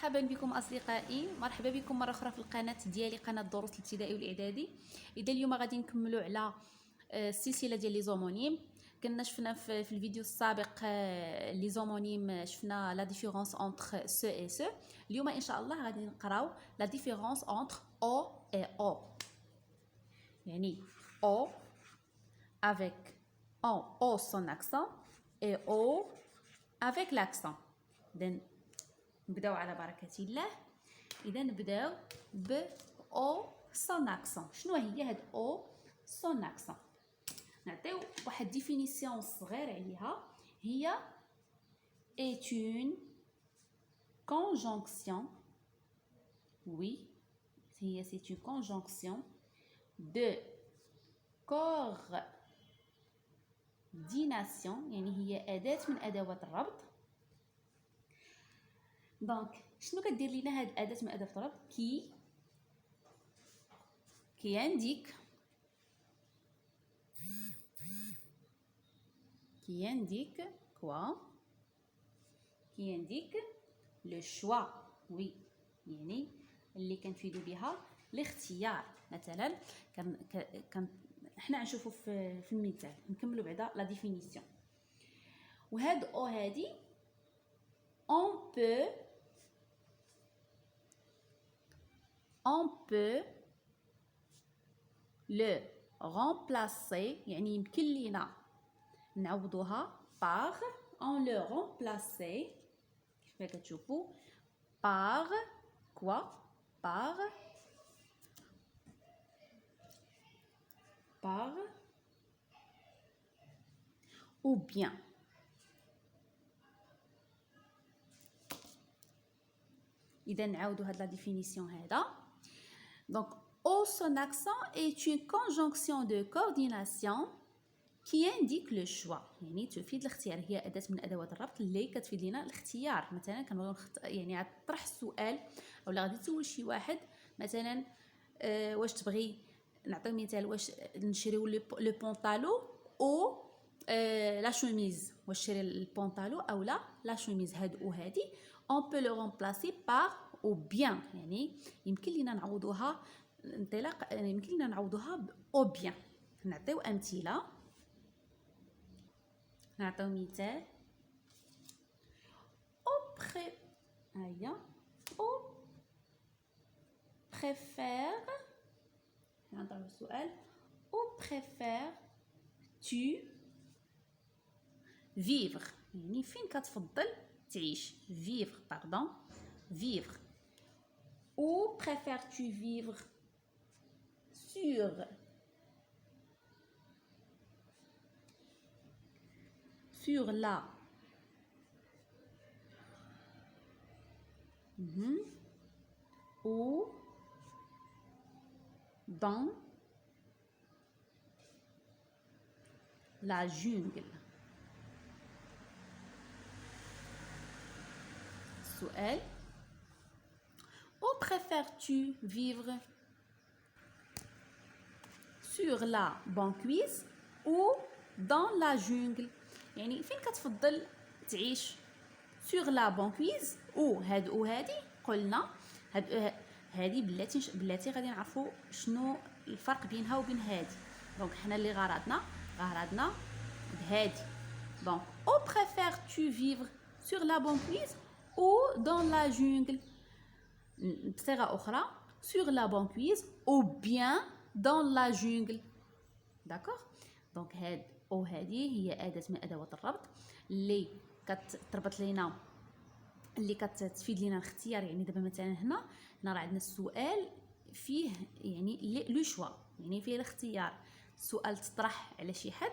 مرحبا بكم اصدقائي، مرحبا بكم مره اخرى في القناه ديالي، قناه دروس الابتدائي والاعدادي. اذا اليوم غادي نكملوا على السلسله ديال لي زومونيم. كنا شفنا في الفيديو السابق لي زومونيم، شفنا لا ديفيرونس انتر سو اي سو. اليوم ان شاء الله غادي نقراو لا ديفيرونس انتر او اي او، يعني او avec o son accent et o avec l'accent. إذن نبداو على بركة الله. إذا نبداو ب او سون اكسون. شنو هي هاد او سون اكسون؟ نعطيو واحد ديفينيسيون صغير عليها. هي est une conjonction, oui, c'est une conjonction de coordination، يعني هي أداة من أدوات الربط. دونك شنو كدير لينا هاد الأداة من أدوات الربط؟ qui indique quoi? qui indique le choix، oui، يعني اللي كنفيدو بها الاختيار. مثلا كان حنا غنشوفو في المثال، نكملوا بعدا لا ديفينيسيون. وهاد او هادي on peut le remplacer، يعني يمكن لينا نعوضوها par، on le remplacer كيف كتشوفوا par quoi؟ par ou bien. إذا نعاودو هاد لا ديفينيسيون هذا. Donc au son accent est une conjonction de coordination qui indique le choix، يعني تفيد الاختيار. هي أداة من أدوات الربط اللي كتفيد لنا الاختيار. مثلا كنبغيو يعني طرح السؤال اولا غادي تسول شي واحد مثلا واش تبغي، نعطيو مثال، واش نشريو لو بونطالو او لا شوميز، واش شري البونطالو او لا شوميز. هاد او هادي on peut le remplacer par ou bien، يعني يمكن لينا نعوضوها انطلاق، يمكن لينا نعوضوها ب او bien. نعطيو امثله. نعطيو مثال au préfère، نعطيو السؤال au préfères-tu vivre، يعني فين كتفضل تعيش. vivre pardon vivre. Où préfères-tu vivre؟ sur la ou dans la jungle. سؤال où préfères-tu vivre؟ sur la banquise ou dans la jungle، يعني فين كتفضل تعيش. sur la banquise ou هاد او هادي قلنا هادي بلاتي غادي نعرفوا شنو الفرق بينها وبين هادي. دونك حنا اللي غرضنا بهادي. دونك او préfères-tu vivre sur la banquise ou dans la jungle؟ بصيغه اخرى sur la banquise ou bien dans la jungle. داكوغ. دونك هاد او هادي هي اداه من ادوات الربط اللي كتربط لينا، اللي كتفيد لينا الاختيار. يعني دابا مثلا هنا راه عندنا السؤال فيه يعني لو شوا، يعني فيه الاختيار. السؤال تطرح على شي حد،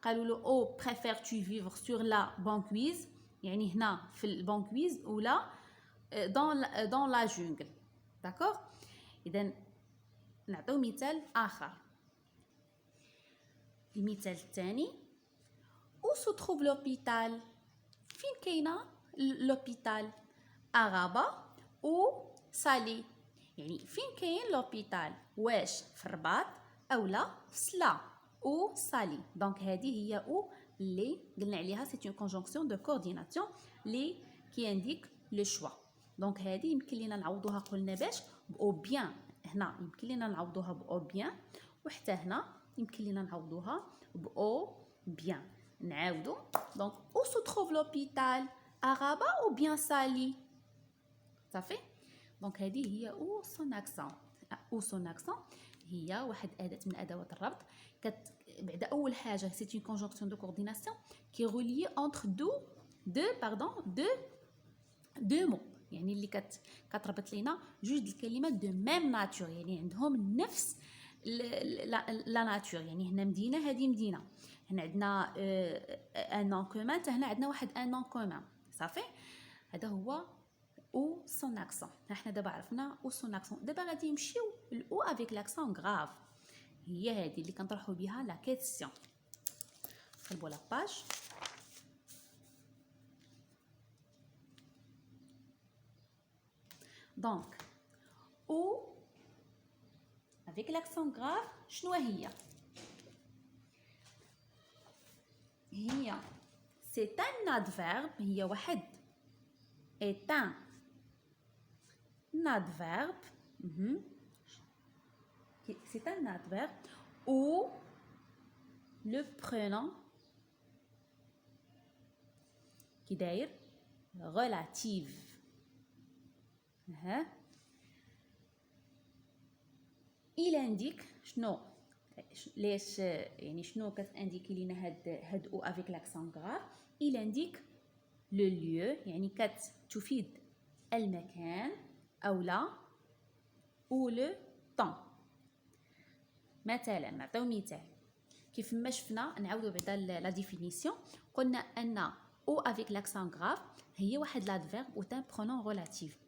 قالوا له او préfères-tu vivre sur la banquise، يعني هنا في البانكويز ولا dans la jungle. داكوغ. اذا نعطيو مثال اخر. المثال الثاني où se trouve l'hôpital؟ فين كاينه لوبيتال؟ أغابة او سالي، يعني فين كاين لوبيتال؟ واش في الرباط اولا في سلا او سالي. دونك هذه هي او اللي قلنا عليها سي اون كونجونكسيون دو كورديناسيون اللي كي انديك لو شوا. دونك هذه يمكن لينا نعوضوها قلنا باش او بيان. هنا يمكن لينا نعوضوها باو بيان، وحتى هنا يمكن لينا نعوضوها باو بيان. نعاودو دونك او سو تروف لوبيتال، اغابا او بيان سالي. صافي. دونك هذه هي او سون اكسون. او سون اكسون هي واحد اداه من ادوات الربط. بعد اول حاجه سي اون كونجونكسيون دو كورديناسيون كي غوليي اونتر دو مو، يعني اللي كتربط لينا جوج د الكلمات دو ميم ناتور، يعني عندهم نفس لا ناتور. يعني هنا مدينه، هذه مدينه، هنا عندنا ان نون كومان، هنا عندنا واحد ان نون كومان. صافي. هذا هو او سون اكسون. حنا دابا عرفنا او سون اكسون. دابا غادي نمشيو الاو افيك لاكسون غراف، هي هذه اللي كنطرحوا بها لا كيسيون. قلبوا لاباج. دونك او افيك لاكسون غراف شنو هي؟ هي سي ان ادفيرب، هي واحد est un adverbe. C'est un adverbe où le prénom qui d'ailleurs relative. Il indique شنو ليش يعني شنو كتانديكي لينا هاد او افيك لاكسون غراف. il indique le lieu، يعني كتفيد المكان او لا، ou le temps. مثلا نعطيو مثال كيف ما شفنا. نعاودو بعدا لا ديفينيسيون. قلنا ان او افيك لاكسون غراف هي واحد لادفيرب او تان برونون ريلاتيف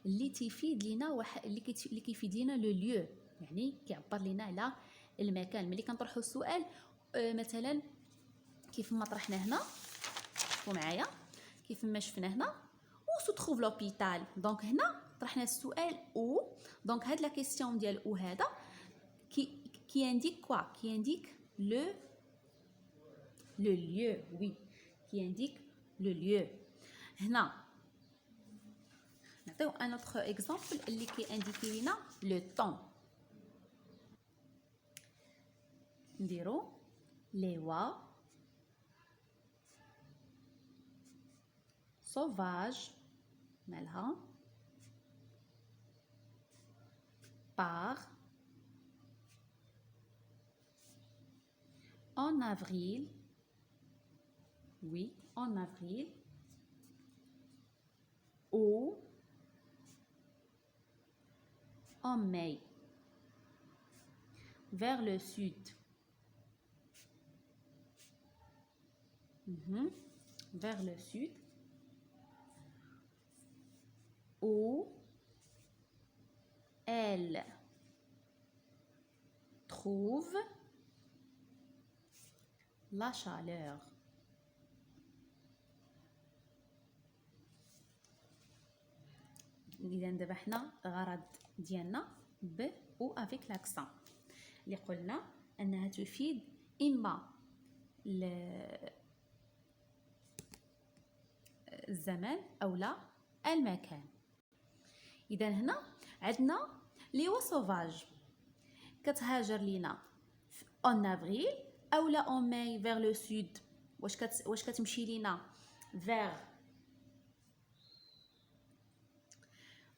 اللي تيفيد لينا اللي كيفيد لينا لو ليو، يعني كيعبر لينا على المكان. ملي كنطرحوا السؤال مثلا كيف ما طرحنا هنا، شوفوا معايا كيف ما شفنا هنا او سو تروف لوبيتال. دونك هنا طرحنا السؤال او، دونك هاد لا كيسيون ديال او هذا qui indique quoi? Qui indique le lieu, oui, qui indique le lieu. هنا نعطيو un autre exemple اللي كيانديكي لينا le temps. نديرو les oies sauvages مالها par en avril, oui, en avril, ou en mai, vers le sud. Vers le sud, où elle trouve la chaleur. إذا دابا حنا الغرض ديالنا ب او افيك لاكسون اللي قلنا انها تفيد اما الزمان او لا المكان. اذا هنا عندنا لي وا سوفاج كتهاجر لينا اون افريل او لا اون ماي فيغ لو سود. واش كتمشي لينا فيغ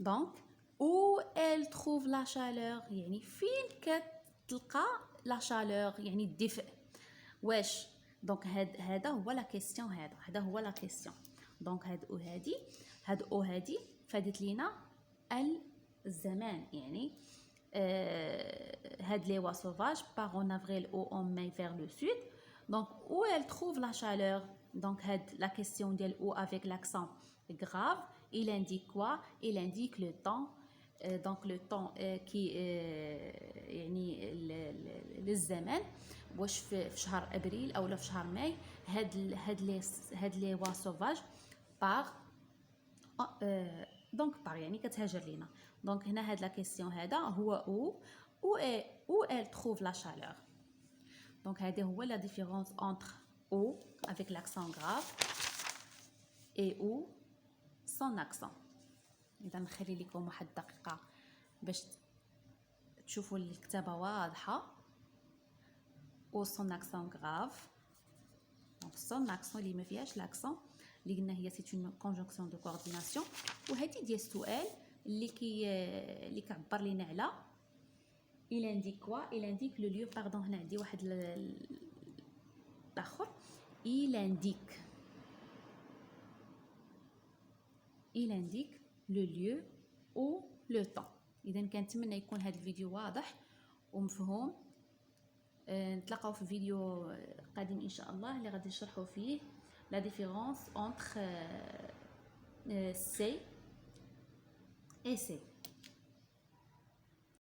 دونك où elle trouve la chaleur، يعني فين كتلقى لا chaleur يعني الدفء. واش دونك هذا هو لا كيسيون، هذا هو لا كيسيون. دونك هاد او هادي فادت لينا الزمان، يعني هاد لي وا سوفاج par en avril ou en mai vers le sud. donc où elle trouve la chaleur. donc هاد la question ديال ou avec l'accent grave il indique quoi? il indique le temps. donc le temps qui يعني للزمان. واش في شهر ابريل او في شهر ماي. هاد لي وا سوفاج par دونك بار يعني كتهاجر لينا. دونك هنا هاد لا كيسيون هذا هو où elle trouve la chaleur. دونك هذه هو لا ديفيرونس entre ou avec l'accent grave et ou sans accent. اذا نخلي لكم واحد الدقيقه باش تشوفوا الكتابه واضحه. او سون اكسون غراف، دونك سون اكسون اللي ما فيهاش لاكسون اللي قلنا هي سي اون كونجونكسيون دو كورديناسيون. وهذه ديال السؤال اللي كعبر لينا على il indique quoi, il indique le lieu. Pardon, هنا عندي واحد الاخر. il indique le lieu ou le temps. اذا كنتمنى يكون هذا الفيديو واضح ومفهوم. نتلاقاو في فيديو قادم ان شاء الله اللي غادي نشرحوا فيه la différence entre C et C.